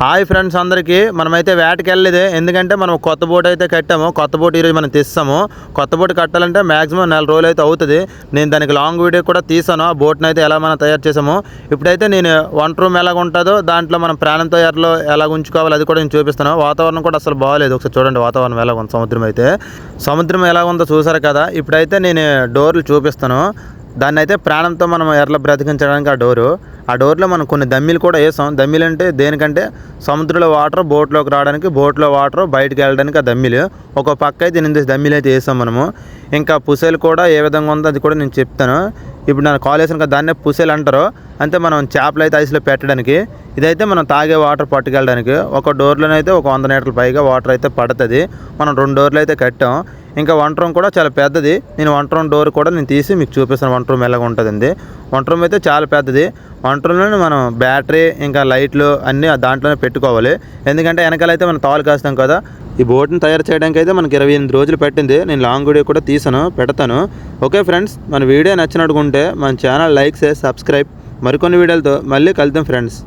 Hi friends అందరికీ మనమైతే వేటకి వెళ్ళలేదు. ఎందుకంటే మనం కొత్త బోట్ అయితే కట్టాము. కొత్త బోట్ ఈరోజు మనం తీస్తాము. కొత్త బోట్ కట్టాలంటే మ్యాక్సిమం 4 రోజులు అయితే అవుతుంది. నేను దానికి లాంగ్ వీడియో కూడా తీసాను. ఆ బోట్ని అయితే ఎలా మనం తయారు చేసాము. ఇప్పుడైతే నేను వంట రూమ్ ఎలాగ ఉంటుందో దాంట్లో మనం ప్రాణం తయారులో ఎలా ఉంచుకోవాలి అది కూడా నేను చూపిస్తాను. వాతావరణం కూడా అసలు బాగాలేదు. ఒకసారి చూడండి వాతావరణం ఎలా ఉంది. సముద్రం ఎలా ఉందో చూసారు కదా. ఇప్పుడైతే నేను డోర్లు చూపిస్తాను. దాన్ని అయితే ప్రాణంతో మనం ఎర్రలో బ్రతికించడానికి ఆ డోర్లో మనం కొన్ని దమ్మిలు కూడా వేసాం. దమ్మిలు అంటే దేనికంటే సముద్రంలో వాటర్ బోట్లోకి రావడానికి, బోట్లో వాటర్ బయటకు వెళ్ళడానికి ఆ దమ్మిలు. ఒక పక్క అయితే 8 దమ్మిలు అయితే వేసాం మనము. ఇంకా పుసేలు కూడా ఏ విధంగా ఉందో అది కూడా నేను చెప్తాను. ఇప్పుడు నేను కాల్ చేసాను కదా, దాన్నే పుసేలు అంటారు. అంటే మనం చేపలు అయితే ఐస్లో పెట్టడానికి, ఇదైతే మనం తాగే వాటర్ పట్టుకెళ్ళడానికి. ఒక డోర్లోనైతే ఒక 100 లీటర్ల పైగా వాటర్ అయితే పడుతుంది. మనం 2 డోర్లు అయితే కట్టాం. ఇంకా వంట రూమ్ కూడా చాలా పెద్దది. నేను వంట రూమ్ డోర్ కూడా నేను తీసి మీకు చూపిస్తాను. వంట రూమ్ ఎలాగ ఉంటుందండి. వంట రూమ్ అయితే చాలా పెద్దది. వంట రూమ్లోనే మనం బ్యాటరీ ఇంకా లైట్లు అన్నీ దాంట్లోనే పెట్టుకోవాలి. ఎందుకంటే వెనకాలైతే మనం తాళ్ళు కాస్తాం కదా. ఈ బోట్ని తయారు చేయడానికి అయితే మనకి 28 రోజులు పట్టింది. నేను లాంగ్ వీడియో కూడా తీసాను, పెడతాను. ఓకే ఫ్రెండ్స్, మన వీడియో నచ్చినట్టుకుంటే మన ఛానల్ లైక్ చేసి సబ్స్క్రైబ్. మరికొన్ని వీడియోలతో మళ్ళీ కలుద్దాం ఫ్రెండ్స్.